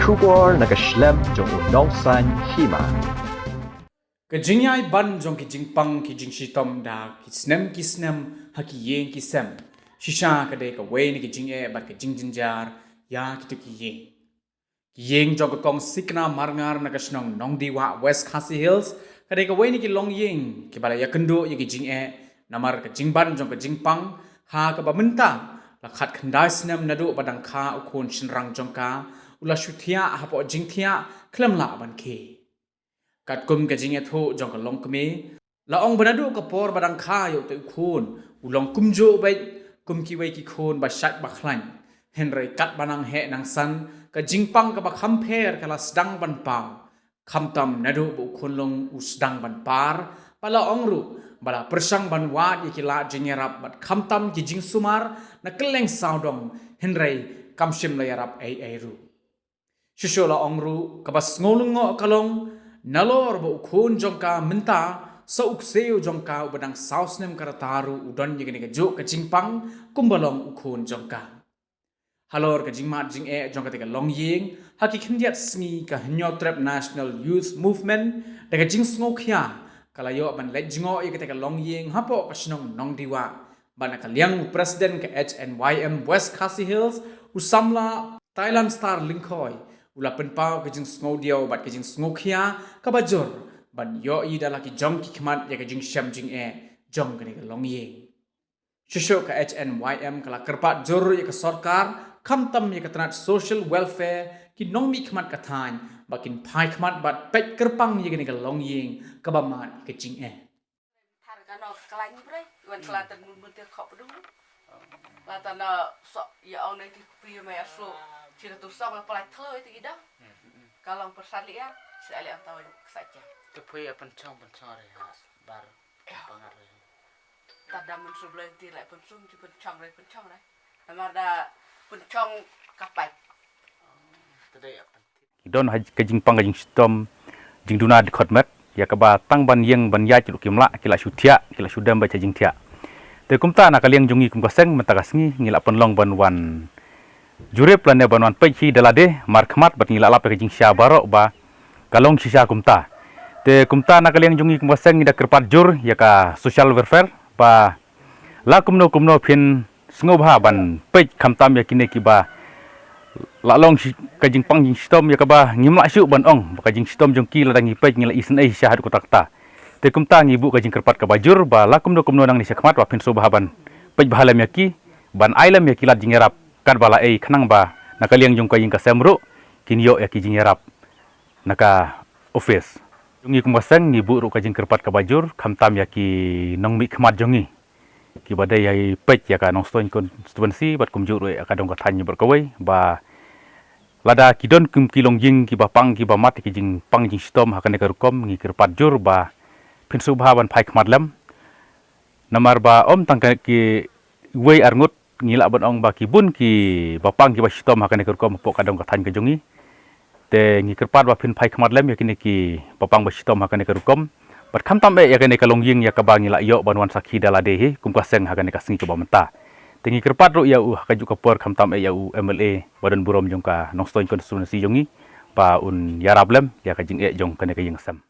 Shubor nakaslem jong unongsan hima. Kajingyay ban jong kijing pang kijing shitom da kisnem haki yeng kisem. Shisha kade ka way ni kijing bat kijing jinjar ya kitu kiyeng. Kiyeng jong kong sikna marngar nakasnong nong diwa West Khasi Hills kade ka way ni ki long yeng kibala ya kendo ya kijing namar kijing ban jong kijing pang ha ka bamenta lakhat khandai snem nadu badang kha ukon shinrang jong ka ula shuthia hapo jingthia klemla ban ke kat kum ka jinge tho jong ka long kme la ong banadu ka por badang kha yo te khun ulong kumjo bai kum ki wai ki khun ba shat ba khlan henry kat banang he nang san ka jingpang ka ba khamper kala sedang ban pang khamtam nadu bu khun long usdang ban par pala ong ru bala persang ban wat ikila jingerap bat khamtam ki jing sumar na keleng saudong henry kamshim la yarap ai ru Shishola ongru kabas ngolungo kalong nalor bo ukhun jongka menta so ukseu jongka ubadang sausnem karataru udon yegene ke jo kachingpang kumbalong ukhun jongka halor ka jingmat jing jongka te long ying haki khindiat sngi ka hnyot National Youth Movement daga jing sngokhya kalayo ban let jingo ye ke long ying hapo kasnong nong diwa bana kalyang president ke HNYM West Khasi Hills usamla Thailand Star Linkoy ula penpau ke jing sngodio bat ke jing snokhia ka bajor ban yo i dala ki jong ki khmat ya ke jing sham jing jong ke long ye shisho ka HNYM kala kerpat jor ya ke sarkar khamtam ya ke tanat social welfare ki nongmi khmat ka thain bakin phai khmat bat pek kerpang ya ke long ye ka ba mat ke jing thar ka no klain bre wan klatan mun te khop du latana so ya on ti pi me aso Cina tu sama pelai thoi tu ida. Kalau persali ya, saya lihat tahu saja. Tepui pencong ya, bar pengaruh. Tada mensublai ti lai pencong tu pencong lai. Namar da pencong kapai. Tadi apa? Don kajing pang kajing stom jing duna di khotmet ya kaba tang ban yeng ban ya ciluk kimla kila syutia kila syudam baca jing tia. Te kumta na kaliang jungi kum kaseng mentagasngi ngila penlong ban wan Jurep lane banwan pechi dalade markhmat bat ngila lap kajing sya barok ba kalong sisa kumta te kumta na kaliang jungi kumwaseng ida kerpat jur ya ka social welfare ba la kumno phin sngoba ban pech khamtam ya kine ki ba la long kajing pang jing stom ya ka ba ngimla syu ban ong ba kajing stom jong ki ladangi pech ngila isen ai syahad ko takta te kumta ngibu kajing kerpat ka bajur ba la kumno nang ni sakmat wa phin soba ban pech bahalam ya ki ban ailam ya kilat jingerap kan bala khanang ba nakaliang jong kaying ka semru kinyo ya ki jingerap naka office jungi kumasang ni bu ru ka jing kerpat ka bajur khamtam ya ki nongmi khmat jongi ki badai ai pech ya ka nong stoin constituency bat kumju ru ka dong ka thanyi berkawai ba lada kidon kum kilong jing ki ba pang ki ba mat ki jing pang jing stom ha kan ka rukom ngi kerpat jur ba phin subha ban phai khmat lam namar ba om tang ki wei arngut ngila ban ong ba kibun ki bapang ki ba stom ha kan ka rukom po ka dong ka than ka jongi te ngi kerpat ba phin phai khmat lam ya kini ki bapang ba stom ha kan ka rukom bat khamtam ya kan ka longying ya ka ba ngila yo banwan sakhi dala de hi kum ka seng ha kan ka singi ka ba menta te ngi kerpat ro ya u ka ju ka por khamtam ya u MLA badan burom jong ka nong stoin constituency jongi ba un ya rablem ya ka jing jong kan ka jing sam